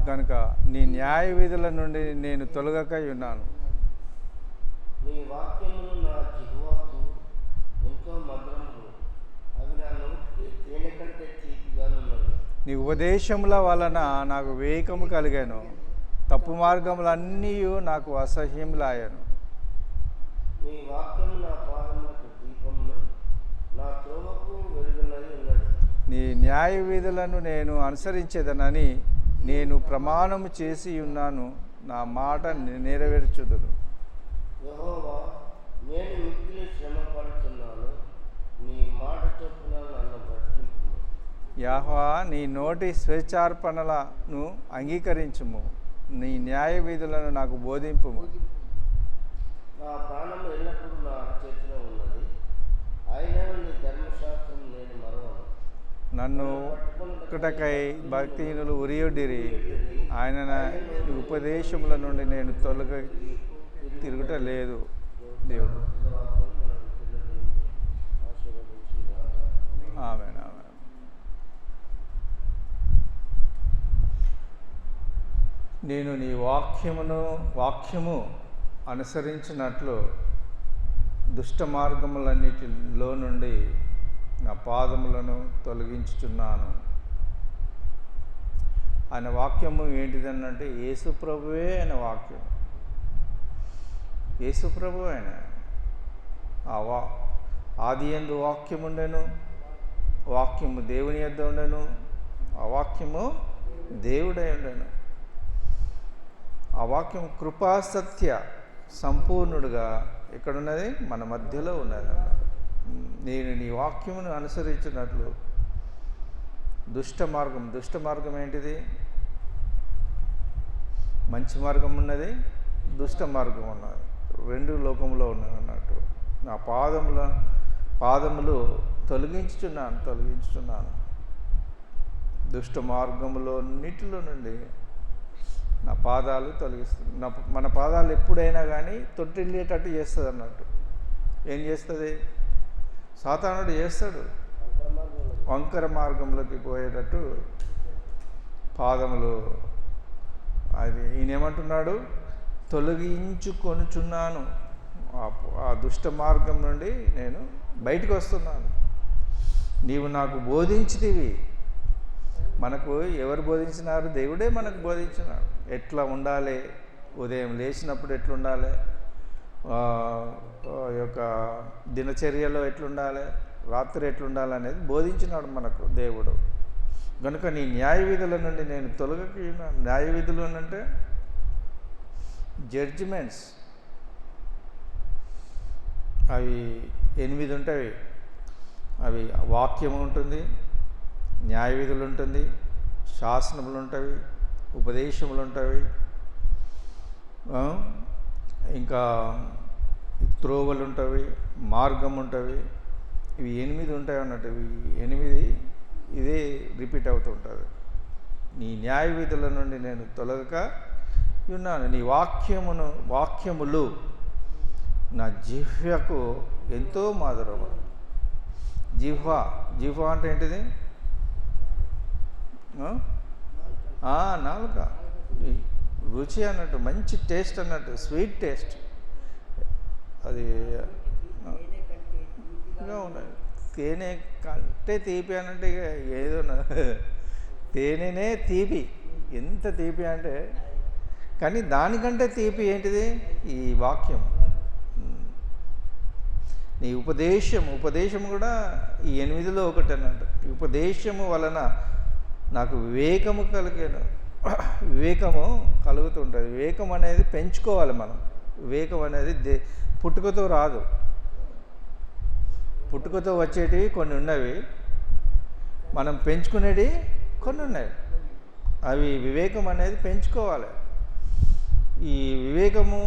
కనుక నీ న్యాయ విధుల నుండి నేను తొలగక ఉన్నాను. నీ వాక్యములు నా జిహ్వకు ఎంతో మధురములు, అవి నా నోటికి తేనె కంటే తీపిగానున్నవి. నీ ఉపదేశముల వలన నాకు వివేకము కలిగాను, తప్పు మార్గములన్నీ నాకు అసహ్యములాయను. నీ వాక్యము నా పాదములకు దీపమును, నా త్రోవకు వెలుగునై ఉన్నది. నీ న్యాయ విధులను నేను అనుసరించేదనని నేను ప్రమాణము చేసి ఉన్నాను, నా మాట నెరవేర్చుదును. యెహోవా, నేను మిక్కిలి శ్రమ పడుతున్నాను, నీ మాట చొప్పున నన్ను బ్రతికింపుము. యెహోవా, నీ నోటి స్వేచ్ఛార్పణలను అంగీకరించుము, నీ న్యాయ విధులను నాకు బోధింపుము. నా ప్రాణము ఎల్లప్పుడూ నా చేతిలో ఉన్నది, అయినను నీ ధర్మశాస్త్రం నేను మరవను. నన్ను ఒక్కటకై భక్తిహీనులు ఉరియొడ్డిరి, ఆయన ఉపదేశముల నుండి నేను తిరుగుట లేదు. దేవుడు ఆమేన్, ఆమేన్. నేను నీ వాక్యము అనుసరించినట్లు దుష్ట మార్గములన్నిటిలో నుండి నా పాదములను తొలగించుచున్నాను. ఆయన వాక్యము ఏంటిదనంటే యేసు ప్రభువే ఆయన వాక్యం. యేసు ప్రభు ఆయన ఆది యందు వాక్యం ఉండెను, వాక్యము దేవుని యొద్ద ఉండెను, ఆ వాక్యము దేవుడై ఉండెను. ఆ వాక్యం కృపా సత్య సంపూర్ణుడుగా ఎక్కడున్నది? మన మధ్యలో ఉన్నది అన్నాడు. నేను నీ వాక్యమును అనుసరించినట్లు దుష్ట మార్గం ఏంటిది? మంచి మార్గం ఉన్నది, దుష్ట మార్గం ఉన్నది, రెండు లోకంలో ఉన్నది అన్నట్టు. నా పాదములు తొలగించుచున్నాను. దుష్ట మార్గములన్నిటిలో నుండి నా పాదాలు తొలగిస్తుంది. మన పాదాలు ఎప్పుడైనా కానీ తొట్టిల్లేటట్టు చేస్తుంది అన్నట్టు. ఏం చేస్తుంది? సాతానుడు చేస్తాడు, వంకర మార్గంలోకి పోయేటట్టు పాదములు. అది ఈయన ఏమంటున్నాడు? తొలగించుకొనుచున్నాను, ఆ దుష్ట మార్గం నుండి నేను బయటకు వస్తున్నాను. నీవు నాకు బోధించితివి. మనకు ఎవరు బోధించినారు? దేవుడే మనకు బోధించినాడు. ఎట్లా ఉండాలి, ఉదయం లేచినప్పుడు ఎట్లుండాలి, యొక్క దినచర్యలో ఎట్లుండాలి, రాత్రి ఎట్లుండాలి అనేది బోధించినాడు మనకు దేవుడు. కనుక నీ న్యాయ విధుల నుండి నేను తొలగక. న్యాయ విధులు అంటే జడ్జిమెంట్స్, అవి 8 ఉంటాయి. అవి వాక్యం ఉంటుంది, న్యాయ విధులు ఉంటుంది, శాసనములు ఉంటాయి, ఉపదేశములు ఉంటాయి, ఇంకా త్రోవలు ఉంటాయి, మార్గం ఉంటుంది. ఇవి 8 ఉంటాయి అన్నట్టు. ఇవి 8 ఇదే రిపీట్ అవుతుంటుంది. నీ న్యాయ విధుల నుండి నేను తొలగక ఉన్నాను. నీ వాక్యములు నా జిహ్వకు ఎంతో మధురము. జిహ్వ అంటే ఏంటిది? నాలుక, రుచి అన్నట్టు, మంచి టేస్ట్ అన్నట్టు, స్వీట్ టేస్ట్. అది ఉన్నది. తేనె కంటే తీపి అనంటే ఇక ఏదో తేనెనే తీపి. ఎంత తీపి అంటే, కానీ దానికంటే తీపి ఏంటిది? ఈ వాక్యం. నీ ఉపదేశం కూడా ఈ 8లో ఒకటి అన్నట్టు. ఉపదేశము వలన నాకు వివేకము కలుగుతుంటుంది. వివేకం అనేది పెంచుకోవాలి మనం. వివేకం అనేది పుట్టుకతో రాదు. పుట్టుకతో వచ్చేటివి కొన్ని ఉన్నవి, మనం పెంచుకునేవి కొన్ని ఉన్నాయి. అవి వివేకం అనేది పెంచుకోవాలి. ఈ వివేకము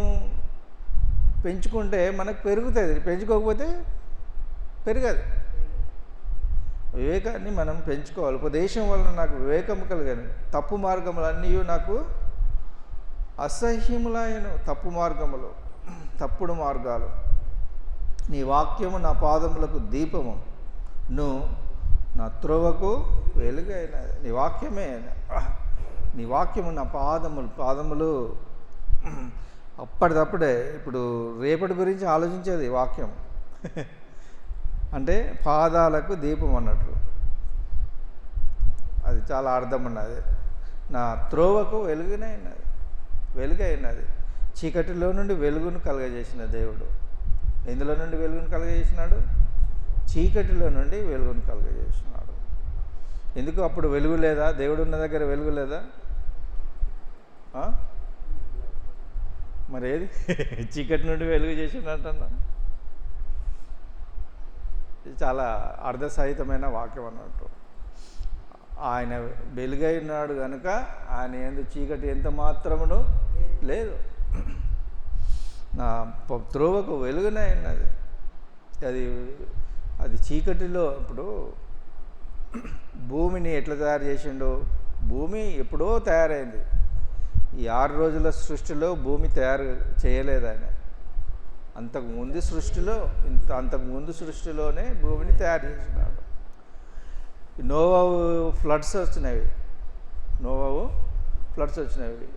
పెంచుకుంటే మనకు పెరుగుతుంది, పెంచుకోకపోతే పెరగదు. వివేకాన్ని మనం పెంచుకోవాలి. ఉపదేశం వలన నాకు వివేకం కలిగాను, తప్పు మార్గములన్నీ నాకు అసహ్యములైన తప్పుడు మార్గాలు. నీ వాక్యము నా పాదములకు దీపము, నువ్వు నా త్రోవకు వెలుగైనది. నీ వాక్యమే నీ వాక్యము నా పాదములు అప్పటిదప్పుడే. ఇప్పుడు రేపటి గురించి ఆలోచించేది వాక్యం అంటే పాదాలకు దీపం అన్నట్టు. అది చాలా అర్థం ఉన్నది. నా త్రోవకు వెలుగునే ఉన్నది. చీకటిలో నుండి వెలుగును కలుగజేసిన దేవుడు. ఎందులో నుండి వెలుగును కలుగజేసినాడు? చీకటిలో నుండి వెలుగును కలుగజేసినాడు. ఎందుకు అప్పుడు వెలుగు లేదా? దేవుడు ఉన్న దగ్గర వెలుగు లేదా? మరి ఏది చీకటి నుండి వెలుగు చేసినట్టన్నా? ఇది చాలా అర్థసహితమైన వాక్యం అన్నట్టు. ఆయన వెలుగై ఉన్నాడు కనుక ఆయన యందు చీకటి ఎంత మాత్రమును లేదు. నా త్రోవకు వెలుగునే ఉన్నది. అది చీకటిలో. ఇప్పుడు భూమిని ఎట్లా తయారు చేసిండు? భూమి ఎప్పుడో తయారైంది. ఈ 6 రోజుల సృష్టిలో భూమి తయారు చేయలేదు ఆయన. అంతకుముందు సృష్టిలోనే భూమిని తయారు చేసినాడు. నోవాహు ఫ్లడ్స్ వచ్చినవి.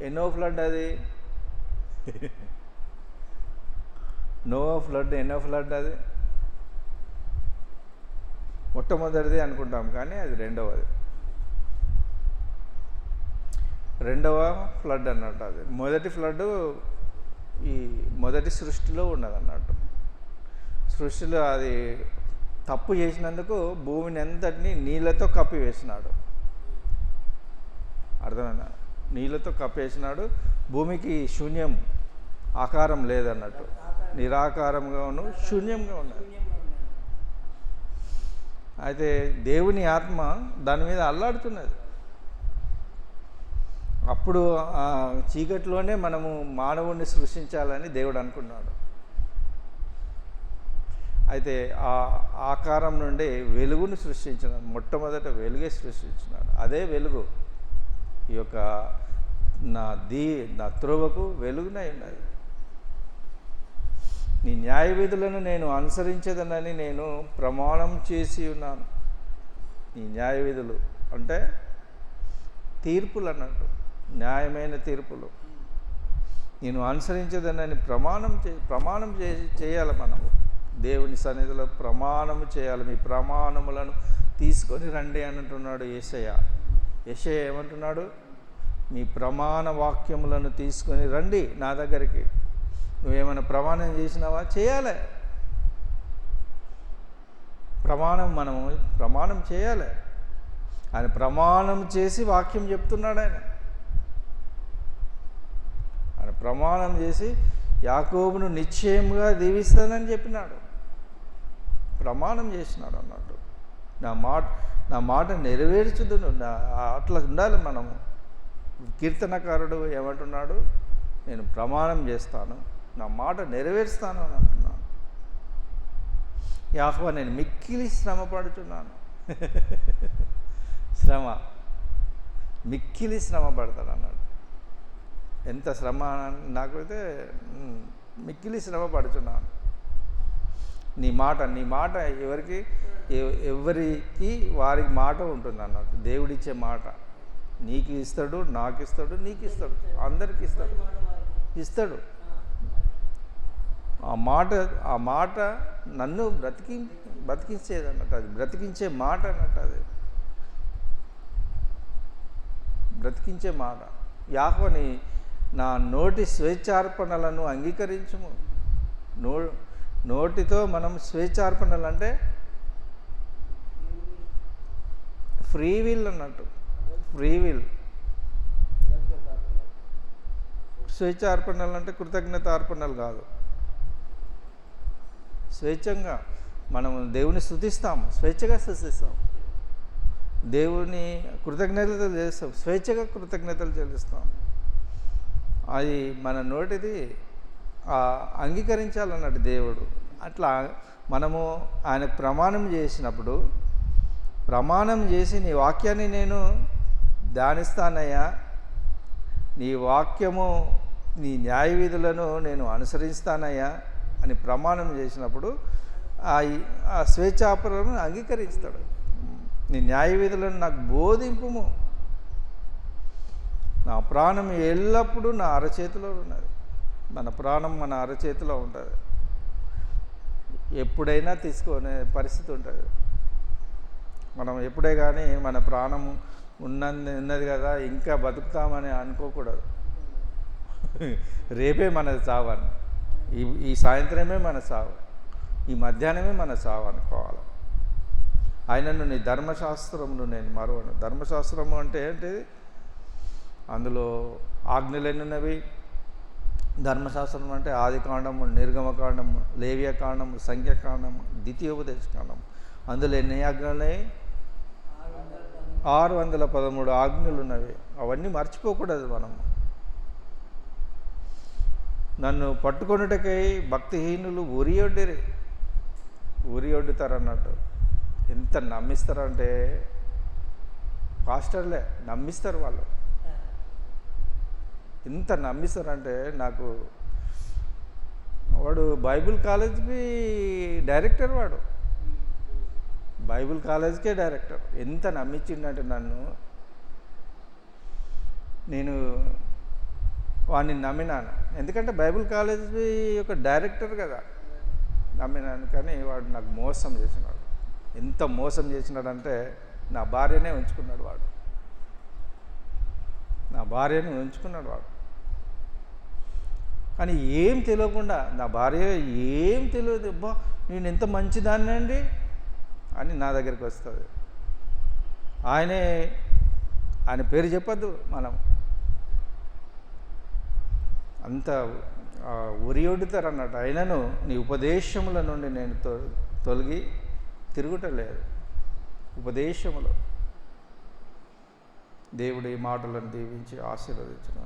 ఎన్నో ఫ్లడ్ అది? నోవా ఫ్లడ్ ఎన్నో ఫ్లడ్ అది? మొట్టమొదటిది అనుకుంటాం, కానీ అది రెండవ ఫ్లడ్ అన్నట్టు. అది మొదటి ఫ్లడ్ ఈ మొదటి సృష్టిలో ఉన్నదన్నట్టు. సృష్టిలో అది తప్పు చేసినందుకు భూమిని అంతటినీ నీళ్ళతో కప్పివేసినాడు. అర్థమైనా? నీళ్ళతో కప్పేసినాడు. భూమికి శూన్యం, ఆకారం లేదన్నట్టు. నిరాకారంగాను శూన్యంగా ఉన్నది. అయితే దేవుని ఆత్మ దాని మీద అల్లాడుతున్నది. అప్పుడు ఆ చీకటిలోనే మనము మానవుణ్ణి సృష్టించాలని దేవుడు అనుకున్నాడు. అయితే ఆ ఆకారం నుండి వెలుగును సృష్టించినాడు. మొట్టమొదట వెలుగే సృష్టించినాడు. అదే వెలుగు ఈ యొక్క నా త్రోవకు వెలుగునై ఉన్నది. నీ న్యాయ విధులను నేను అనుసరించదనని నేను ప్రమాణం చేసి ఉన్నాను. నీ న్యాయ విధులు అంటే తీర్పులు అన్నట్టు, న్యాయమైన తీర్పులు నేను అనుసరించదనని ప్రమాణం చేయాలి. మనము దేవుని సన్నిధిలో ప్రమాణం చేయాలి. మీ ప్రమాణములను తీసుకొని రండి అంటున్నాడు యేషయా. ఏమంటున్నాడు? మీ ప్రమాణ వాక్యములను తీసుకొని రండి నా దగ్గరికి. నువ్వేమైనా ప్రమాణం చేసినావా? చేయాలి. మనము ప్రమాణం చేయాలి. ఆయన ప్రమాణం చేసి వాక్యం చెప్తున్నాడు. ఆయన ప్రమాణం చేసి యాకోబును నిశ్చయముగా దీవిస్తానని చెప్పినాడు. ప్రమాణం చేసినాడు అన్నట్టు. నా మాట నెరవేర్చుదును. అట్లా ఉండాలి మనము. కీర్తనకారుడు ఏమంటున్నాడు? నేను ప్రమాణం చేస్తాను, నా మాట నెరవేరుస్తాను అని అంటున్నాను. యెహోవా, నేను మిక్కిలి శ్రమ పడుతున్నాను. మిక్కిలి శ్రమ పడతాడు అన్నాడు. ఎంత శ్రమ నాకైతే మిక్కిలి శ్రమ పడుతున్నాను. నీ మాట ఎవరికి వారికి మాట ఉంటుంది అన్నట్టు. దేవుడిచ్చే మాట నీకు ఇస్తాడు, నాకు ఇస్తాడు, నీకు ఇస్తాడు, అందరికి ఇస్తాడు. ఆ మాట నన్ను బ్రతికించేది అన్నట్టు. అది బ్రతికించే మాట అన్నట్టు. అది బ్రతికించే మాట. యెహోవాని నా నోటి స్వేచ్ఛార్పణలను అంగీకరించుము. నోటితో మనం స్వేచ్ఛార్పణలు అంటే ఫ్రీ విల్ అన్నట్టు. స్వేచ్ఛార్పణలు అంటే కృతజ్ఞతార్పణలు కాదు. స్వేచ్ఛంగా మనం దేవుని స్తుతిస్తాము, స్వేచ్ఛగా స్తుతిస్తాం. దేవుని కృతజ్ఞతలు చేస్తాం, స్వేచ్ఛగా కృతజ్ఞతలు చెల్లిస్తాం. అది మన నోటిది అంగీకరించాలన్నట్టు దేవుడు. అట్లా మనము ఆయన ప్రమాణం చేసినప్పుడు, ప్రమాణం చేసి నీ వాక్యాన్ని నేను ధ్యానిస్తానయ్యా, నీ వాక్యము నీ న్యాయ విధులను నేను అనుసరిస్తానయ్యా అని ప్రమాణం చేసినప్పుడు ఆ స్వేచ్ఛాపరను అంగీకరిస్తాడు. నీ న్యాయ విధులను నాకు బోధింపుము. నా ప్రాణం ఎల్లప్పుడూ నా అరచేతిలో ఉన్నది. మన ప్రాణం మన అరచేతిలో ఉంటుంది. ఎప్పుడైనా తీసుకునే పరిస్థితి ఉంటుంది. మనం ఎప్పుడే కానీ మన ప్రాణం ఉన్నది కదా ఇంకా బతుకుతామని అనుకోకూడదు. రేపే మన చావని, ఈ సాయంత్రమే మన సావు, ఈ మధ్యాహ్నమే మన సావు అనుకోవాలి. ఆయనను నీ ధర్మశాస్త్రమును నేను మరువను. ధర్మశాస్త్రము అంటే ఏంటిది? అందులో ఆజ్ఞలు ఎన్నున్నవి. ధర్మశాస్త్రం అంటే ఆదికాండము, నిర్గమకాండము, లేవ్యకాండము, సంఖ్యాకాండము, ద్వితీయోపదేశకాండము. అందులో ఎన్ని ఆజ్ఞలున్నాయి? 613 ఆజ్ఞలు ఉన్నవి. అవన్నీ మర్చిపోకూడదు మనము. నన్ను పట్టుకొనుటకై భక్తిహీనులు ఉరి ఒడ్డుతారు అన్నట్టు. ఎంత నమ్మిస్తారంటే పాస్టర్లే నమ్మిస్తారు. వాళ్ళు ఎంత నమ్మిస్తారంటే, నాకు వాడు బైబిల్ కాలేజ్కి డైరెక్టర్, వాడు బైబిల్ కాలేజ్కే డైరెక్టర్. ఎంత నమ్మించిండంటే నన్ను, నేను వాడిని నమ్మినాను. ఎందుకంటే బైబిల్ కాలేజ్ యొక్క డైరెక్టర్ కదా, నమ్మినాను. కానీ వాడు నాకు మోసం చేసినాడు. ఎంత మోసం చేసినాడంటే, నా భార్యనే ఉంచుకున్నాడు వాడు. నా భార్యను ఉంచుకున్నాడు వాడు. కానీ ఏం తెలియకుండా, నా భార్య ఏం తెలియదు, అబ్బా నేను ఎంత మంచిదాన్ని అండి అని నా దగ్గరికి వస్తుంది. ఆయన పేరు చెప్పద్దు మనం. అంత ఉరి ఒడ్డుతారు అన్నట్టు. అయినను నీ ఉపదేశముల నుండి నేను తొలగి తిరుగుటలేదు. ఉపదేశములో దేవుడు ఈ మాటలను దీవించి ఆశీర్వదించును.